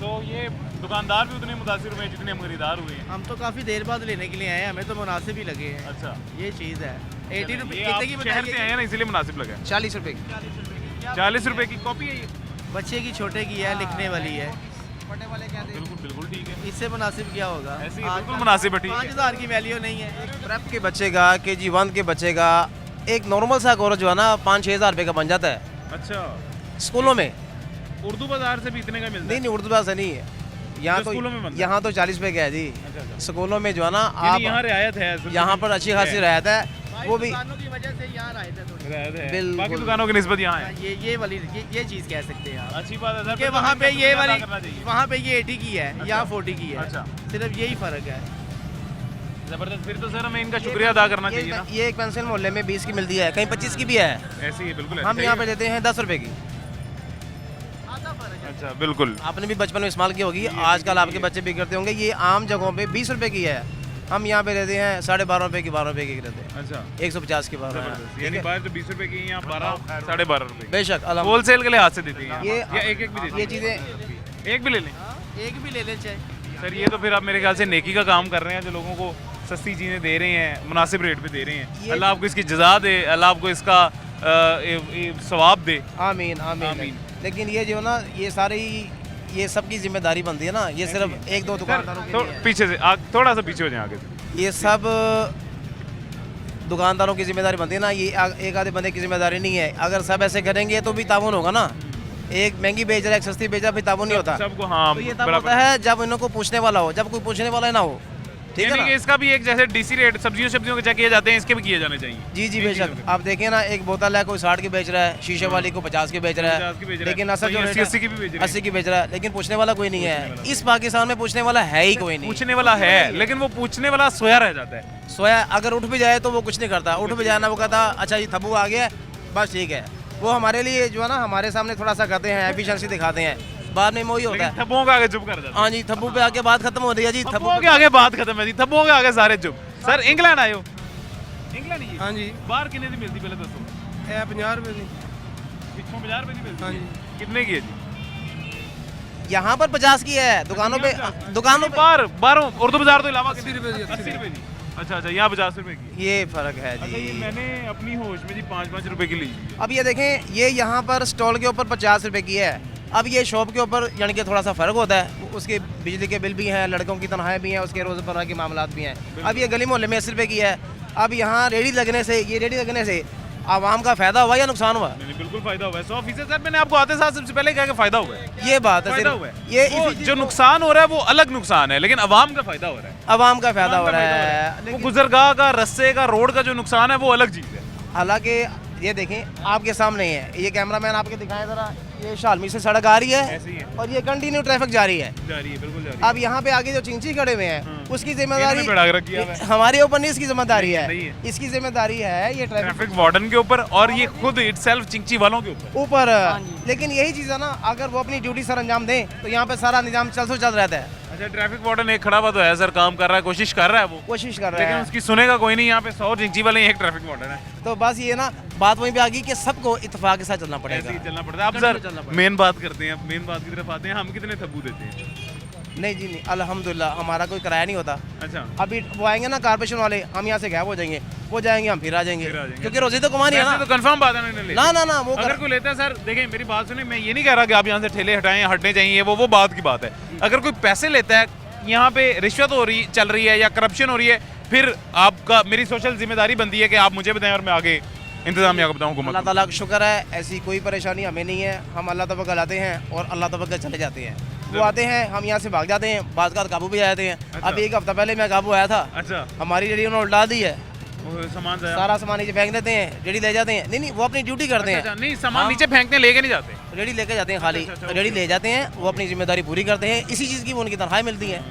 तो ये दुकानदार भी उतने मुतासिर हुए जितने हम खरीदार हुए हैं। हम तो काफ़ी देर बाद लेने के लिए आए हैं, हमें तो मुनासिब ही लगे हैं। अच्छा ये चीज़ है। 80 रुपये ये कितने की आप शहर से आए हैं ना, इसीलिए मुनासिब लगा है। 40 रुपए की। 40 रुपए की कॉपी है ये? बच्चे की छोटे की है, लिखने वाली है। बिल्कुल बिल्कुल ठीक है, इससे मुनासिब क्या होगा? ऐसे ही बिल्कुल मुनासिब है, ठीक है। 5000 की वैल्यू नहीं है। प्रेप के बच्चे का, KG1 के बच्चे का एक नॉर्मल सा कोर्स जो है ना 5-6 हज़ार रुपये का बन जाता है अच्छा स्कूलों में। उर्दू बाजार से भी इतने का मिलता है? नहीं उर्दू भाषा नहीं है यहाँ, तो स्कूलों में बनता है? यहाँ तो 40 रुपये का है जी। अच्छा। स्कूलों में जो है ना यानी यहाँ आप रियायत है, यहाँ पर अच्छी खासी रियायत है, वो भी दुकानों की वजह से यहाँ आए थे थोड़ी। रियायत है, बिल्कुल। बाकी दुकानों की निस्बत यहाँ है। ये वाली ये चीज़ कह सकते हैं आप अच्छी बात है सर, कि फिर तो वहाँ पे हमको ये शुक्रिया वाली, अदा करना चाहिए। वहाँ पे ये 80 की है, यहाँ 40 की है। अच्छा। सिर्फ यही फ़र्क है। जबरदस्त, फिर तो सर हमें इनका शुक्रिया अदा करना चाहिए ना। ये एक पेंसिल मोहल्ले में 20 की मिलती है, कहीं 25 की भी है। ऐसी है बिल्कुल, हम यहाँ पे देते हैं 10 रुपए की। अच्छा बिल्कुल। आपने भी बचपन में इस्तेमाल की होगी, आजकल आपके बच्चे भी करते होंगे। ये आम जगहों पे 20 रुपए की है, हम यहाँ पे देते हैं 12.5 रुपए की, 12 रुपए की देते हैं। अच्छा 150 की 12 जबरदस्त, यानी बाहर जो 20 रुपए की यहाँ 12 12.5 रुपए की। बेशक होलसेल के लिहाज से देते हैं ये या एक एक भी देते ये हैं? चीज़ें एक भी ले लें एक भी ले ले चाहे। सर, ये तो फिर आप मेरे ख्याल से नेकी का काम कर रहे हैं, जो लोगों को सस्ती चीज़ें दे रहे हैं, मुनासिब रेट पे दे रहे हैं। अल्लाह आपको इसकी जज़ा दे, अल्लाह आपको इसका सवाब दे। आमीन आमीन आमीन। लेकिन ये जो ना ये सबकी जिम्मेदारी बनती है ना, ये सिर्फ 1-2 दुकानदारों के तो लिए है। पीछे से थोड़ा सा पीछे हो जाए आगे से। ये सब दुकानदारों की जिम्मेदारी बनती है ना, ये एक आधे बंदे की जिम्मेदारी नहीं है। अगर सब ऐसे करेंगे तो भी ताउन होगा ना। एक महंगी बेच रहा है, एक सस्ती बेच रहा है, फिर ताउन नहीं होता। सबको हाँ तो ये तब होता है जब इनको पूछने वाला हो, जब कोई पूछने वाला ना हो। ठीक है यानी ना? कि इसका भी एक जैसे डीसी रेट सब्जियों के चेक किए जाते हैं, इसके भी किए जाने चाहिए। जी जी बेशक। आप देखें ना, एक बोतल है कोई 60 की बेच रहा है, शीशे वाली को 50 की बेच रहा 50 की बेच है, रहा है, लेकिन असल कोई जो 80 की भी बेच रहा है। 80 की बेच रहा है, लेकिन पूछने वाला कोई नहीं है। इस पाकिस्तान में पूछने वाला है ही कोई नहीं। पूछने वाला है, लेकिन वो पूछने वाला सोया रह जाता है। सोया अगर उठ भी जाए तो वो कुछ नहीं करता। उठ भी जाए ना, वो कहता अच्छा ये थब्बू आ गया, बस ठीक है। वो हमारे लिए जो है ना हमारे सामने थोड़ा सा करते हैं, एफिशिएंसी दिखाते हैं, बाद में वही होता है। थप्पों के आगे चुप कर जाते हाँ जी, थप्पू पे आके बात खत्म हो रही है जी। थप्पों के आगे बात खत्म है जी, थप्पों के आगे सारे चुप। सर इंग्लैंड आए हो? इंग्लैंड ही? हाँ जी। बाहर कितने दी मिलती पहले दसो? है 50 रुपए की। पिछों 50 रुपए की मिलती? हाँ है? जी। कितने की है जी? यहाँ पर 50 की है, दुकानों पे बाहर बाहरों उर्दू बाजार तो इलावा 80 रुपए की, 80 रुपए की। अच्छा अच्छा, यहाँ 50 रुपए की। ये फर्क है अच्छा, ये जी। मैंने अपनी होश में जी 5-5 रुपए की ली हुई है। अब ये देखें, ये यहाँ पर स्टॉल के ऊपर 50 रुपए की है। अब ये शॉप के ऊपर यानी कि थोड़ा सा फ़र्क होता है, उसके बिजली के बिल भी हैं, लड़कों की तनख्वाहें भी हैं, उसके रोज़मर्रा के मामलात भी हैं। अब ये गली मोहल्ले में 80 रुपए की है। अब यहाँ रेडी लगने से, ये रेडी लगने से आवाम का फ़ायदा हुआ या नुकसान हुआ? नहीं, बिल्कुल फायदा हुआ है 100%। सर मैंने आपको आते साथ सबसे पहले कहा कि फायदा हुआ है। ये बात है, फायदा सिर्फ हुआ है। ये वो इसी जो नुकसान हो रहा है वो अलग नुकसान है, लेकिन अवाम का फायदा हो रहा है। आवाम का फ़ायदा हो अवाम का रहा फायदा हो है। वो गुजरगाह का, रस्से का, रोड का जो नुकसान है वो अलग चीज़ है। हालांकि ये देखें आपके सामने ही है, ये कैमरामैन आपके दिखाएं ज़रा, ये शालमी से सड़क आ रही ऐसे ही है है। और ये कंटिन्यू ट्रैफिक जारी है। जारी है, बिल्कुल जारी है। अब यहाँ पे आगे जो चिंची खड़े हुए हैं उसकी जिम्मेदारी इन्होंने भड़क रखी है। हमारे ऊपर नहीं, इसकी जिम्मेदारी नहीं है, है। इसकी जिम्मेदारी है ये ट्रैफिक ट्रैफिक वार्डन के ऊपर और ये खुद इटसेल्फ चिंची वालों के ऊपर। ऊपर। लेकिन यही चीज़ है ना, अगर वो अपनी ड्यूटी सर अंजाम दें तो यहाँ पे सारा निजाम चल रहता है। अच्छा, ट्रैफिक वार्डन एक खड़ा हुआ तो है सर, काम कर रहा है, कोशिश कर रहा है वो, कोशिश कर रहा लेकिन है। उसकी सुनेगा कोई नहीं। यहाँ पे 100 चिंची वाले, एक ट्रैफिक वार्डन है। तो बस ये ना बात वहीं पे आ गई कि सबको इत्तेफाक के साथ चलना ऐसे पड़ेगा। ही चलना पड़ता है। अब चलना सर पड़ेगा। मेन बात करते हैं, मेन बात की तरफ आते हैं। हम कितने थप्पू देते हैं? नहीं जी नहीं, अल्हम्दुलिल्लाह हमारा कोई किराया नहीं होता। अच्छा, अभी वो आएंगे ना कारपोरेशन वाले, हम यहाँ से गायब हो जाएंगे, वो जाएंगे, हम फिर आ जाएंगे, फिर आ जाएंगे। क्योंकि रोजी तो कमानी है वैसे ना। तो कंफर्म बात है, मैंने ले ना ना ना, वो अगर कोई लेता है सर, देखें मेरी बात सुने, मैं ये नहीं कह रहा कि आप यहाँ से ठेले हटाएं, हटने चाहिए, वो बात की बात है। अगर कोई पैसे लेता है, यहाँ पे रिश्वत हो रही चल रही है या करप्शन हो रही है, फिर आपका, मेरी सोशल जिम्मेदारी बनती है कि आप मुझे बताएं और मैं आगे इंतजामिया को बताऊँ, अल्लाह ताला का शुक्र है, ऐसी कोई परेशानी हमें नहीं है। हम अल्लाह तवक्कल आते हैं और अल्लाह तवक्कल चले जाते हैं। वो आते हैं, हम यहाँ से भाग जाते हैं, बात का काबू भी आ जाते हैं। अच्छा। अभी एक हफ्ता पहले मैं काबू आया था, अच्छा, हमारी रेडी उन्होंने उल्टा दी है, वो सामान जाया। सारा सामान नीचे फेंक देते हैं, रेडी ले जाते हैं। नहीं नहीं, वो अपनी ड्यूटी करते अच्छा, हैं, नहीं सामान नीचे फेंकने लेके नहीं जाते। रेडी लेके जाते हैं, खाली अच्छा, रेडी ले जाते हैं, वो अपनी जिम्मेदारी पूरी करते हैं, इसी चीज़ की वो उनकी तनख्वाही मिलती है।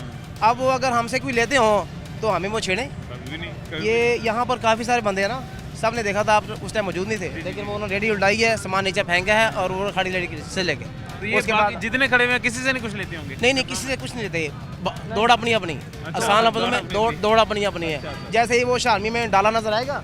अब वो अगर हमसे कोई लेते हों तो हमें वो छेड़ें। कभी भी नहीं, कभी ये यहाँ पर काफ़ी सारे बंदे हैं ना, सब ने देखा था, आप उस टाइम मौजूद नहीं थे, लेकिन वो उन्होंने रेडी उल्टाई है, सामान नीचे फेंका है और वो खड़ी लड़ी से लेके तो ये उसके बाकी बाद जितने खड़े हुए हैं किसी से नहीं कुछ लेते होंगे? नहीं नहीं, किसी से कुछ नहीं लेते, दौड़ अपनी अपनी, आसान लफ्ज़ों में दौड़ अपनी अपनी है। जैसे ही वो शालमी में डाला नजर आएगा,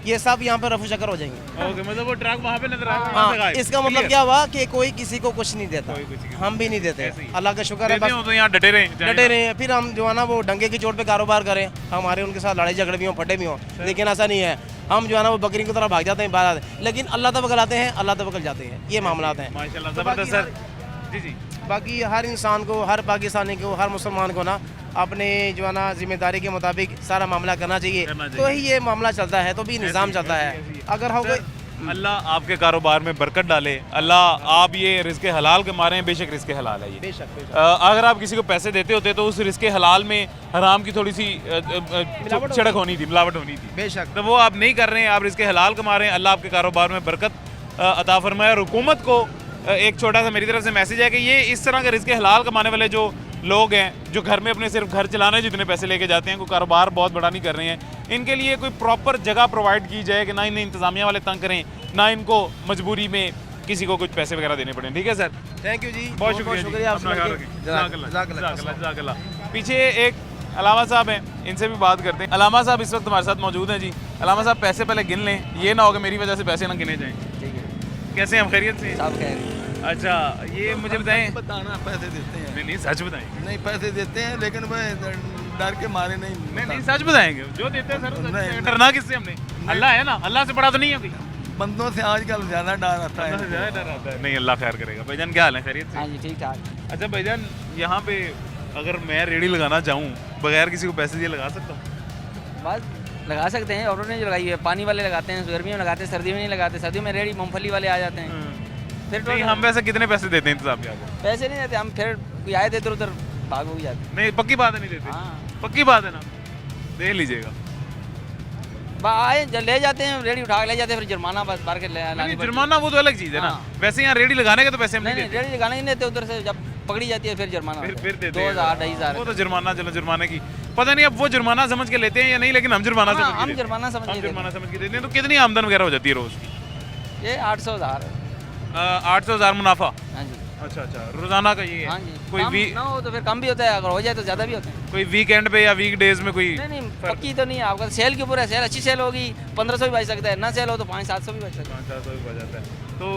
ये सब यहाँ पर रफू चक्कर हो जाएंगे। ओके, मतलब वो ट्रक वहाँ पे नजर आएगा, वहाँ हाँ, से गायब। इसका मतलब Clear? क्या हुआ कि कोई किसी को कुछ नहीं देता, कोई किसी को हम भी नहीं देते। ऐसे ही। अल्लाह का शुक्र है, देते हो तो यहाँ डटे रहे, डटे रहे हैं। फिर हम जो है ना वो डंगे की चोट पे कारोबार करें, हमारे उनके साथ लड़ाई झगड़े भी हों, फटे भी हों, लेकिन ऐसा नहीं है। हम जो है ना वो बकरी की तरह भाग जाते हैं, बाहर आते हैं, लेकिन अल्लाह तवक्कल आते हैं, अल्लाह तवक्कल जाते हैं, ये मामलात हैं। माशाल्लाह, तो जबरदस्त बाकी सर। जी जी, बाकी हर इंसान को, हर पाकिस्तानी को, हर मुसलमान को ना अपने जो है ना जिम्मेदारी के मुताबिक सारा मामला करना चाहिए, तो ही ये मामला चलता है, तो भी निज़ाम चलता है। अगर हो गए, अल्लाह आपके कारोबार में बरकत डाले, अल्लाह आप ये रिज़्क़े हलाल के मारे हैं, बेशक रिज़्क़े हलाल है ये। बेशक अगर आप किसी को पैसे देते होते तो उस रिज़्क़े हलाल में हराम की थोड़ी सी छिड़क होनी थी, मिलावट होनी थी, बेशक। तो वो आप नहीं कर रहे हैं, आप रिज़्क़े हलाल कमा रहे हैं। अल्लाह आपके कारोबार में बरकत अता फरमाए। और हुकूमत को एक छोटा सा मेरी तरफ से मैसेज है कि ये इस तरह के रिज़्क़े हलाल कमाने वाले जो लोग हैं, जो घर में अपने सिर्फ घर चलाने जितने पैसे लेके जाते हैं, कोई कारोबार बहुत बड़ा नहीं कर रहे हैं, इनके लिए कोई प्रॉपर जगह प्रोवाइड की जाए कि ना इन्हें इंतज़ामिया वाले तंग करें, ना इनको मजबूरी में किसी को कुछ पैसे वगैरह देने पड़े। ठीक है सर, थैंक यू जी, बहुत शुक्रिया आपसे अपना ख्याल मिलके। रखें। जज़ाकल्लाह। जज़ाकल्लाह, जज़ाकल्लाह। पीछे एक अलामा साहब हैं, इनसे भी बात करते हैं। अलामा साहब इस वक्त हमारे साथ मौजूद हैं जी। अलामा साहब पैसे पहले गिन लें, ये ना हो कि मेरी वजह से पैसे ना गिने जाएं। कैसे हैं हम, खैरियत से? सब खैर। अच्छा, ये मुझे बताएं। बताना पैसे देते हैं, नहीं नहीं, सच बताएं। नहीं पैसे देते हैं, लेकिन मैं डर के मारे नहीं। नहीं नहीं, सच बताएंगे, जो देते हैं सर, नहीं। डरना किससे हमने? अल्लाह है ना, अल्लाह से बड़ा तो नहीं है कोई। बंदों से आजकल ज़्यादा डर आता अल्लाह से है। ज़्यादा डर आता है। नहीं, अल्लाह खैर करेगा। भाईजान क्या हाल है, खैरियत से? हाँ जी, ठीक ठाक। अच्छा भाईजान, यहाँ पे अगर मैं रेडी लगाना चाहूँ बगैर किसी को पैसे दिए लगा सकता हूँ? बस लगा सकते हैं, औरों ने जो लगाई है, पानी वाले लगाते हैं, गर्मियों में लगाते हैं, सर्दियों में नहीं लगाते। सर्दियों में रेडी मूंगफली वाले आ जाते हैं। फिर नहीं, हम वैसे कितने पैसे देते हैं इंतजामिया को? पैसे नहीं देते हम, फिर कोई आए थे इधर उधर भाग हो जाते। नहीं, पक्की बात है, नहीं देते। हाँ, पक्की बात है ना, देख लीजिएगा। आए ले जाते हैं, रेडी उठा के ले जाते हैं, फिर जुर्माना बस बार के नहीं, जुर्माना वो तो अलग चीज़ है ना। हाँ। वैसे यहाँ रेडी लगाने के तो पैसे हम नहीं नहीं नहीं, देते। रेडी लगाने नहीं देते, उधर से जब पकड़ी जाती है फिर जुर्माना फिर देते हैं। 2000 2500। वो तो जुर्माना, चलो जुर्माने की पता नहीं अब वो जुर्माना समझ के लेते हैं या नहीं, लेकिन हम जुर्माना हाँ, समझ के हम देते हैं। जुर्माना समझ के हम देते हैं। जुर्माना समझ के देते हैं। तो कितनी आमदन वगैरह हो जाती है रोज़ की? ये 800,000। 800,000 मुनाफा। हाँ जी। अच्छा अच्छा, रोजाना का ये है? हाँ जी। कोई कम ना हो तो फिर कम भी होता है, अगर हो जाए तो ज़्यादा भी होता है। कोई वीकेंड पे या वीक डेज में कोई नहीं पक्की तो नहीं है आपका, सेल के ऊपर है। सेल अच्छी सेल होगी 1500 भी बच सकता है, ना सेल हो तो 500-700 भी बच सकता है। 500 भी बच जाता है। तो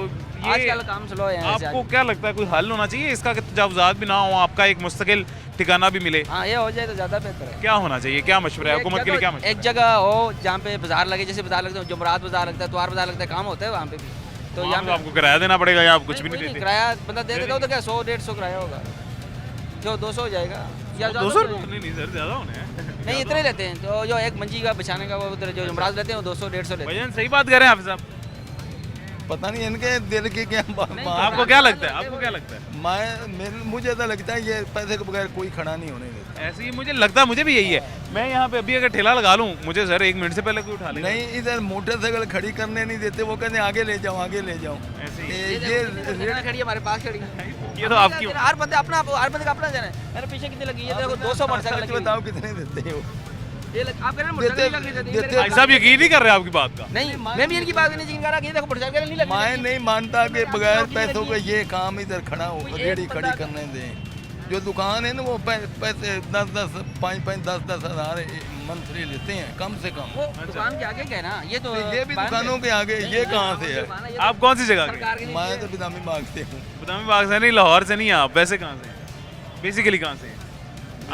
ये आजकल काम स्लो है यहाँ से आपको क्या लगता है कोई हल होना चाहिए इसका कि तजावुज़ात भी ना हो, आपका एक मुस्तकिल ठिकाना भी मिले? हाँ, ये हो जाए तो ज़्यादा बेहतर है। क्या होना चाहिए, क्या मशवरा है हुकूमत के लिए, क्या मशवरा एक जगह हो जहाँ पे बाजार लगे, जैसे बाजार लगता है, जुमरात बाजार लगता है, त्वार बाजार लगता है, काम होता है वहाँ पे भी। तो वहाँ यहाँ पे आपको किराया देना पड़ेगा या आप कुछ भी नहीं नहीं देते? किराया बंदा दे देता हो तो क्या 100-150 किराया होगा, जो 200 हो जाएगा या 200 नहीं सर, ज़्यादा होने हैं। नहीं इतने लेते हैं। तो जो एक मंजी का बिछाने का वो उधर जो जुमरात लेते हैं वो 200-150 लेते हैं। भजन सही बात करें हाफिज़ साहब। पता नहीं इनके दिल की क्या आपको क्या लगता है, आपको क्या लगता है? मुझे तो लगता है ये पैसे के बगैर कोई खड़ा नहीं होने देता। ऐसे ही मुझे लगता है, मुझे भी यही है। मैं यहाँ पे अभी अगर ठेला लगा लूँ, मुझे सर 1 मिनट से पहले कोई उठा लेगा। नहीं, इधर मोटरसाइकिल खड़ी करने नहीं देते, वो कहते आगे ले जाओ आगे ले जाओ। ऐसे ही ये खड़ी है हमारे पास खड़ी है। ये तो आपकी हर बंदे अपना, हर बंदे का अपना जाना है। मेरे पीछे कितनी लगी है, देखो 200 मोटरसाइकिल लगी है। बताओ कितने देते हो? ये आप कह रहे हैं मोटरसाइकिल लगी है। भाई साहब यकीन नहीं कर रहे आपकी बात का। नहीं, मैं भी इनकी बात नहीं यकीन कर रहा कि ये देखो मोटरसाइकिल नहीं लगी। मैं नहीं मानता कि बगैर पैसों के ये काम इधर खड़ा हो, रेडी खड़ी करने दें। जो दुकान है ना वो पैसे 10-10, 5-5, 10-10 हज़ार मंथली लेते हैं कम से कम। वो दुकान के आगे क्या है ना, ये तो ये भी दुकानों के आगे, ये कहाँ से है? आप कौन सी जगह के? मैं तो बिदामी बाग से हूँ। बदामी बाग से नहीं, लाहौर से नहीं। आप वैसे कहाँ से हैं? बेसिकली कहाँ से हैं?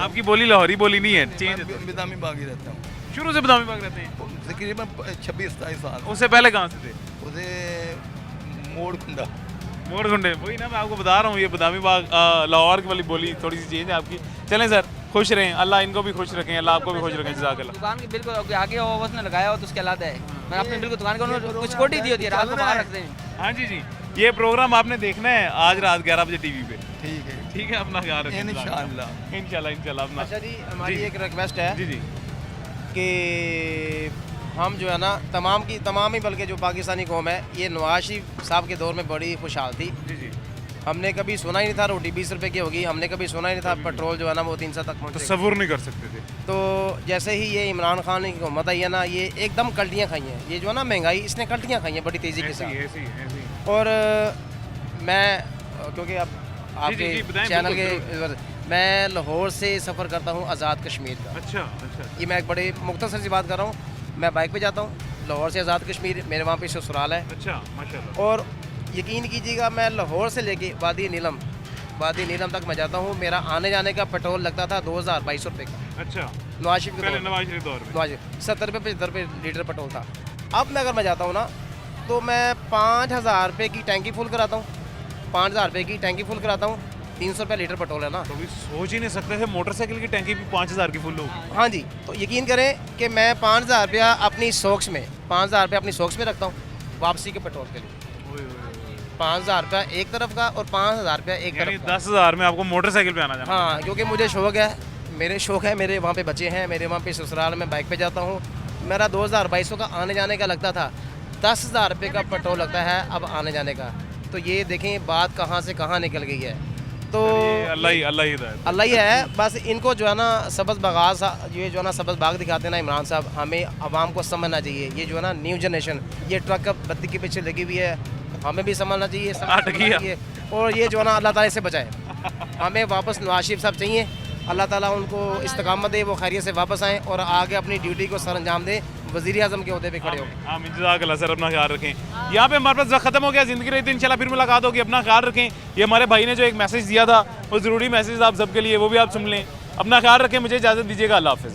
आपकी बोली लाहौरी बोली नहीं है, चेंज है। मैं बिदामी बाग ही रहता हूँ, शुरू से बदामी बाग रहते हैं? तकरीबन 26-27 साल। उससे पहले कहाँ से थे? उसे मोड़ खुंडा। मोड़ घुंडे, वही ना मैं आपको बता रहा हूँ। ये बदामी बाग लाहौर की वाली बोली थोड़ी सी चेंज है आपकी। चलें सर, खुश रहें, अल्लाह इनको भी खुश रखें, अल्लाह आपको भी खुश रखें। जज़ाकल्लाह। दुकान के बिल्कुल आगे हो, उसने लगाया हो तो उसके अलावा है। मैं अपने बिल्कुल दुकान को कुछ सिक्योरिटी दी होती है, रात को बाहर रखते हैं। हाँ जी जी, ये प्रोग्राम आपने देखना है आज रात 11 बजे टीवी पे। ठीक है, ठीक है, अपना ख्याल रखें। इंशाअल्लाह इंशाल्लाह अपना। अच्छा जी, हमारी एक रिक्वेस्ट है जी जी कि हम जो है ना तमाम ही बल्कि जो पाकिस्तानी कौम है, ये नवाज शरीफ साहब के दौर में बड़ी खुशहाल थी। जी जी, हमने कभी सुना ही नहीं था रोटी 20 रुपए की होगी, हमने कभी सुना ही नहीं था पेट्रोल जो है ना वो 300 तक पहुँचे। तसव्वुर नहीं कर सकते थे। तो जैसे ही ये इमरान खान की हुकूमत आई है ना, ये एकदम कल्टियाँ खाई हैं। ये जो है ना महंगाई, इसने कल्टियाँ खाई हैं बड़ी तेज़ी के साथ। ऐसी और मैं क्योंकि अब आपके जी, बताएं, चैनल बिल्कुल, के मैं लाहौर से सफ़र करता हूँ आज़ाद कश्मीर का। अच्छा अच्छा। ये मैं एक बड़े मुख्तसर सी बात कर रहा हूँ। मैं बाइक पे जाता हूँ लाहौर से आज़ाद कश्मीर, मेरे वहाँ पे ससुराल है। अच्छा, माशाल्लाह। और यकीन कीजिएगा, मैं लाहौर से लेके वादी नीलम तक मैं जाता हूँ, मेरा आने जाने का पेट्रोल लगता था 2200 रुपये का। अच्छा, नवाज शरीफ के पहले दौर में। नवाज शरीफ दौर में। नवाज 70 रुपये 75 रुपये लीटर पेट्रोल था। अब मैं अगर मैं जाता हूँ ना तो मैं 5000 रुपये की टैंकी फुल कराता हूँ, 5000 रुपये की टैंकी फुल कराता हूँ। 300 रुपये लीटर पेट्रोल है ना। कभी सोच ही नहीं सकते थे मोटरसाइकिल की टैंकी भी 5000 की फुल होगी। हाँ जी, तो यकीन करें कि मैं 5000 रुपया अपनी सॉक्स में 5000 रुपया अपनी सॉक्स में रखता हूँ वापसी के पेट्रोल के लिए। 5000 रुपया एक तरफ का और 5000 रुपया एक यानी तरफ का। 10,000 में आपको मोटरसाइकिल पे आना जाना। हाँ, क्योंकि मुझे शौक है, मेरे वहाँ पे बच्चे हैं, मेरे वहाँ पे ससुराल में बाइक पे जाता हूँ। मेरा 2200 का आने जाने का लगता था, 10,000 रुपये का पेट्रोल लगता है अब आने जाने का। तो ये देखें बात कहाँ से कहाँ निकल गई है। तो अल्लाह ही हिदायत। अल्लाह ही है, बस इनको जो है ना सब्ज़ बाग दिखाते हैं ना इमरान साहब, हमें आवाम को समझना चाहिए। ये जो है ना न्यू जनरेशन, ये ट्रक बत्ती के पीछे लगी हुई है, हमें भी समझना चाहिए, और ये जो है ना अल्लाह ताला से बचाए। हमें वापस नवाज शरीफ साहब चाहिए, अल्लाह ताला उनको इस्तकामत दे, वो खैरियत से वापस आएँ और आगे अपनी ड्यूटी को सर अंजाम दें, वज़ीर आज़म के ओहदे पे खड़े हो। आमीन, जज़ाकल्लाह सर, अपना ख्याल रखें। यहाँ पे हमारे पास वक्त खत्म हो गया, ज़िंदगी रहती है, इंशाल्लाह फिर मुलाकात होगी। अपना ख्याल रखें। ये हमारे भाई ने जो एक मैसेज दिया था वो ज़रूरी मैसेज आप सबके लिए, वो भी आप सुन लें। अपना ख्याल रखें, मुझे इजाज़त दीजिएगा, अल्लाह हाफ़िज़।